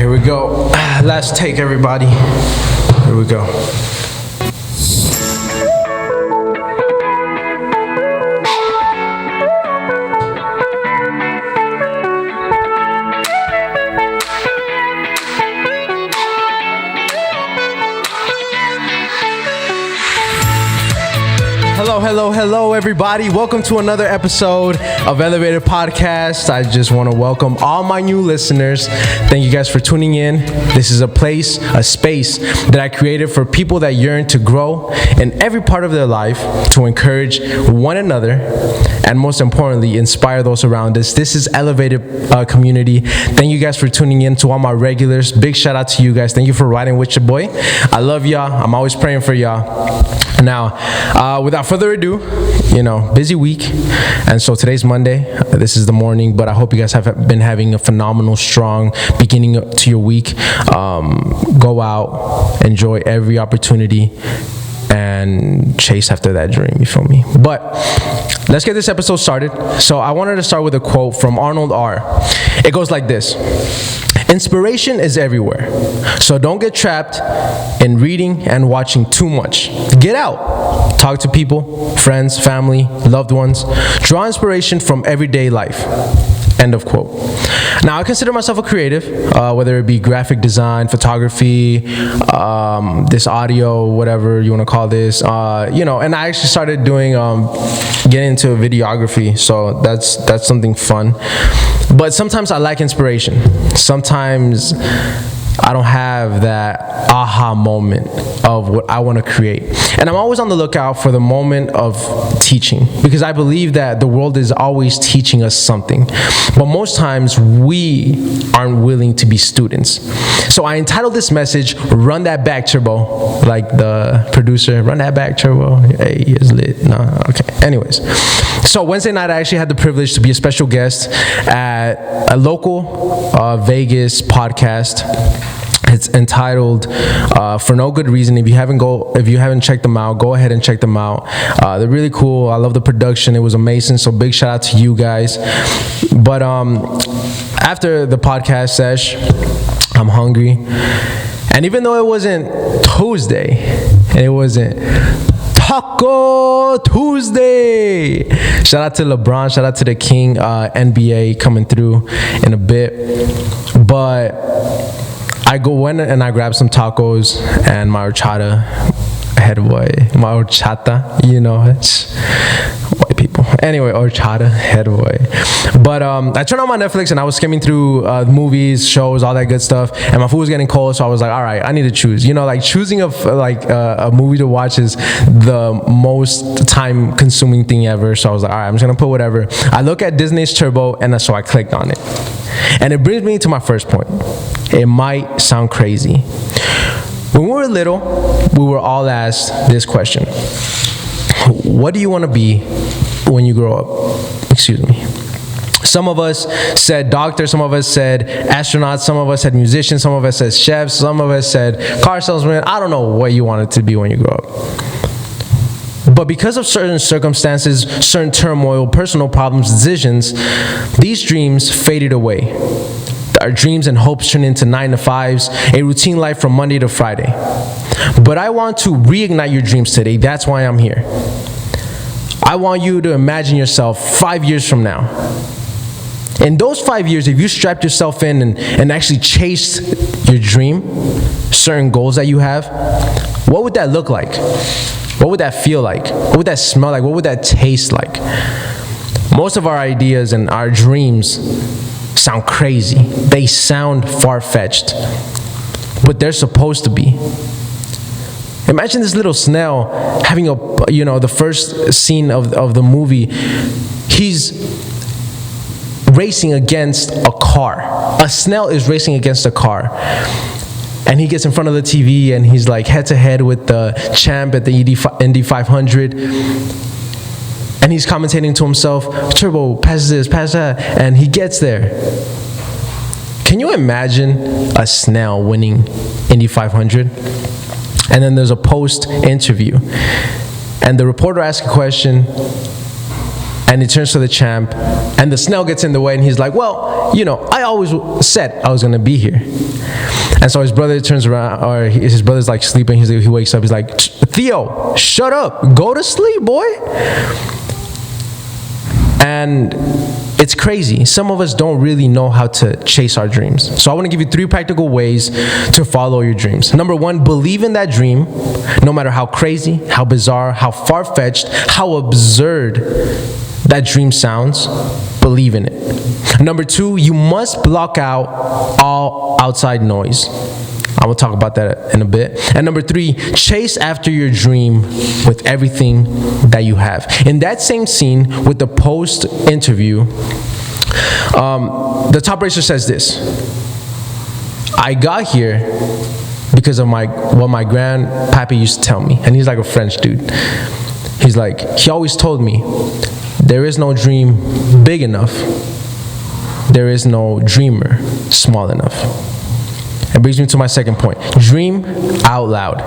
Here we go. Last take, everybody. Here we go. Hello, everybody. Welcome to another episode of Elevated Podcast. I just want to welcome all my new listeners. Thank you guys for tuning in. This is a space that I created for people that yearn to grow in every part of their life, to encourage one another, and most importantly, inspire those around us. This is Elevated Community. Thank you guys for tuning in. To all my regulars, big shout out to you guys. Thank you for riding with your boy. I love y'all. I'm always praying for y'all. Now, without further ado, busy week, and so today's Monday. This is the morning, but I hope you guys have been having a phenomenal, strong beginning to your week. Go out, enjoy every opportunity, and chase after that dream, you feel me? But let's get this episode started. So I wanted to start with a quote from Arnold R. It goes like this: inspiration is everywhere, so don't get trapped in reading and watching too much. Get out, talk to people, friends, family, loved ones. Draw inspiration from everyday life. End of quote. Now, I consider myself a creative, whether it be graphic design, photography, this audio, whatever you want to call this, and I actually started doing, getting into videography, so that's something fun. But sometimes I lack inspiration. Sometimes I don't have that aha moment of what I want to create. And I'm always on the lookout for the moment of teaching, because I believe that the world is always teaching us something. But most times we aren't willing to be students. So I entitled this message, Run That Back Turbo, like the producer, Run That Back Turbo. Hey, it's lit. No, okay. Anyways, so Wednesday night I actually had the privilege to be a special guest at a local Vegas podcast. It's entitled For No Good Reason. If you haven't checked them out, go ahead and check them out. They're really cool. I love the production. It was amazing. So big shout out to you guys. But after the podcast sesh, I'm hungry. And even though it wasn't Tuesday, and it wasn't Taco Tuesday, shout out to LeBron, shout out to the King, NBA coming through in a bit. But I went and I grabbed some tacos and my horchata, head boy, my horchata, it's white people. Anyway, horchata, head boy. But I turned on my Netflix and I was skimming through movies, shows, all that good stuff, and my food was getting cold, so I was like, all right, I need to choose. Choosing a movie to watch is the most time-consuming thing ever, so I was like, all right, I'm just gonna put whatever. I look at Disney's Turbo, and so I clicked on it. And it brings me to my first point. It might sound crazy. When we were little, we were all asked this question: what do you want to be when you grow up? Excuse me. Some of us said doctor, some of us said astronaut, some of us said musician, some of us said chefs, some of us said car salesman. I don't know what you wanted to be when you grow up. But because of certain circumstances, certain turmoil, personal problems, decisions, these dreams faded away. Our dreams and hopes turned into 9 to 5s, a routine life from Monday to Friday. But I want to reignite your dreams today. That's why I'm here. I want you to imagine yourself 5 years from now. In those 5 years, if you strapped yourself in and actually chased your dream, certain goals that you have, what would that look like? What would that feel like? What would that smell like? What would that taste like? Most of our ideas and our dreams sound crazy. They sound far-fetched, but they're supposed to be. Imagine this little snail having the first scene of the movie. He's racing against a car. A snail is racing against a car. And he gets in front of the TV and he's like head to head with the champ at the Indy 500. And he's commentating to himself, Turbo, pass this, pass that. And he gets there. Can you imagine a snail winning Indy 500? And then there's a post interview. And the reporter asks a question. And he turns to the champ, and the snail gets in the way, and he's like, well, I always said I was gonna be here. And so his brother turns around, or his brother's like sleeping. He wakes up. He's like, Theo, shut up. Go to sleep, boy. And it's crazy. Some of us don't really know how to chase our dreams. So I want to give you 3 practical ways to follow your dreams. Number 1, believe in that dream, no matter how crazy, how bizarre, how far-fetched, how absurd that dream sounds. Believe in it. Number 2, you must block out all outside noise. I will talk about that in a bit. And number 3, chase after your dream with everything that you have. In that same scene with the post interview, the top racer says this: I got here because of what my grandpappy used to tell me. And he's like a French dude. He's like, he always told me, there is no dream big enough. There is no dreamer small enough. It brings me to my second point. Dream out loud.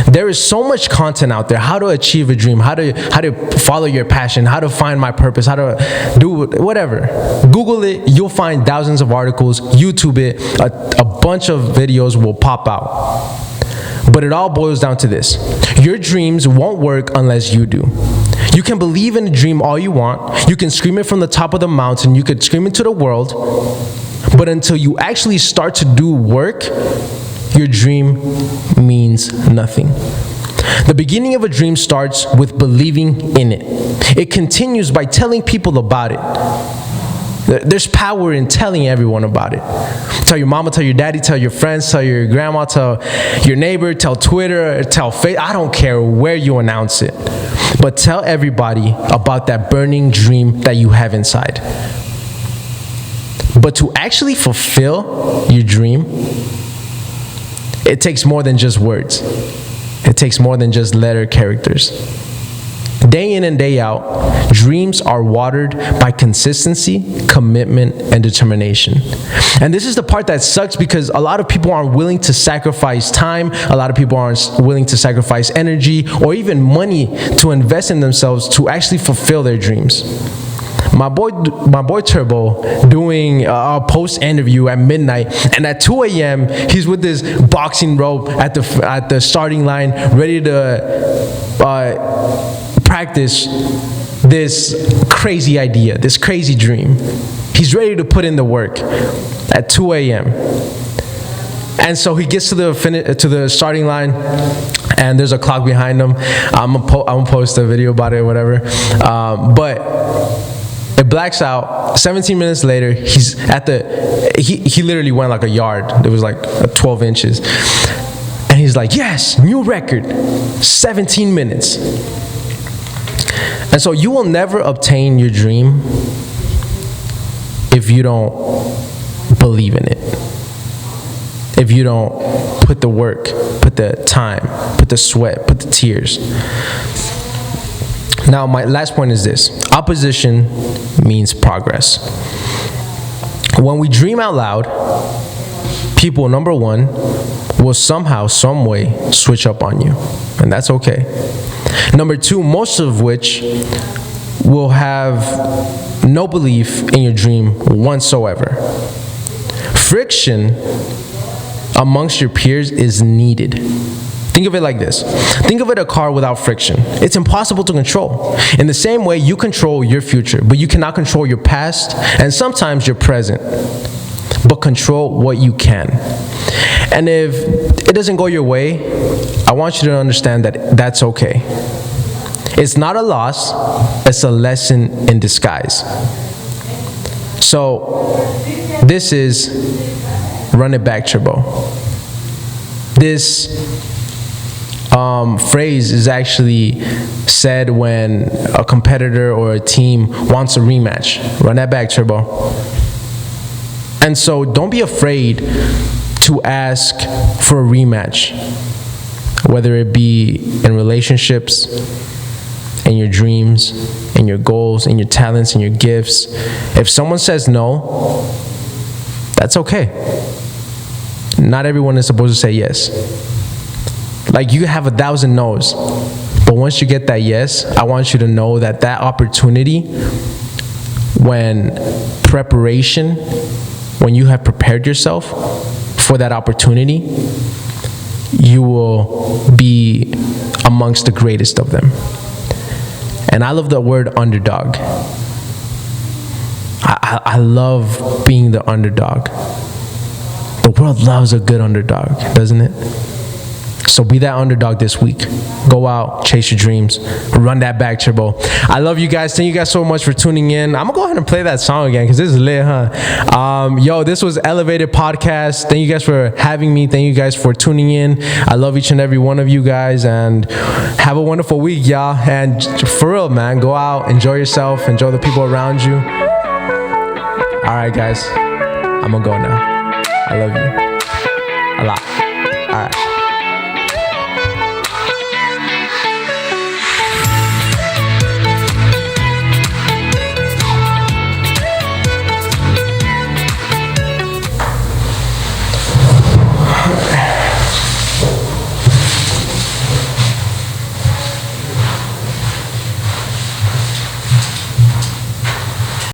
There is so much content out there. How to achieve a dream, how to follow your passion, how to find my purpose, how to do whatever. Google it, you'll find thousands of articles. YouTube it, a bunch of videos will pop out. But it all boils down to this: your dreams won't work unless you do. You can believe in a dream all you want. You can scream it from the top of the mountain. You could scream it to the world. But until you actually start to do work, your dream means nothing. The beginning of a dream starts with believing in it. It continues by telling people about it. There's power in telling everyone about it. Tell your mama, tell your daddy, tell your friends, tell your grandma, tell your neighbor, tell Twitter, tell Facebook. I don't care where you announce it. But tell everybody about that burning dream that you have inside. But to actually fulfill your dream, it takes more than just words. It takes more than just letter characters. Day in and day out, dreams are watered by consistency, commitment, and determination. And this is the part that sucks, because a lot of people aren't willing to sacrifice time. A lot of people aren't willing to sacrifice energy or even money to invest in themselves to actually fulfill their dreams. My boy Turbo doing a post interview at midnight, and at 2 a.m. he's with this boxing rope at the starting line, ready to practice this crazy idea, this crazy dream. He's ready to put in the work at 2 a.m. And so he gets to the starting line, and there's a clock behind him. I'm gonna post a video about it or whatever. But it blacks out. 17 minutes later, he's at he literally went like a yard. It was like 12 inches. And he's like, yes, new record, 17 minutes. And so you will never obtain your dream if you don't believe in it. If you don't put the work, put the time, put the sweat, put the tears. Now, my last point is this: opposition means progress. When we dream out loud, people, number 1, will somehow, some way switch up on you, and that's okay. Number 2, most of which will have no belief in your dream whatsoever. Friction amongst your peers is needed. Think of it like this. Think of it a car without friction. It's impossible to control. In the same way, you control your future, but you cannot control your past and sometimes your present. But control what you can. And if it doesn't go your way, I want you to understand that that's okay. It's not a loss, it's a lesson in disguise. So, this is Run It Back, Turbo. This phrase is actually said when a competitor or a team wants a rematch. Run that back, Turbo. And so don't be afraid to ask for a rematch, whether it be in relationships, in your dreams, in your goals, in your talents, in your gifts. If someone says no, that's okay. Not everyone is supposed to say yes. Like, you have 1,000 no's, but But once you get that yes, I want you to know that opportunity, when you have prepared yourself for that opportunity, you will be amongst the greatest of them. And I love the word underdog. I love being the underdog. The world loves a good underdog, doesn't it? So be that underdog this week. Go out, chase your dreams, run that back, Turbo. I love you guys. Thank you guys so much for tuning in. I'm gonna go ahead and play that song again because this is lit, huh? This was Elevated Podcast. Thank you guys for having me. Thank you guys for tuning in. I love each and every one of you guys, and have a wonderful week, y'all. And for real, man, go out, enjoy yourself, enjoy the people around you. All right, guys, I'm gonna go now. I love you a lot. All right.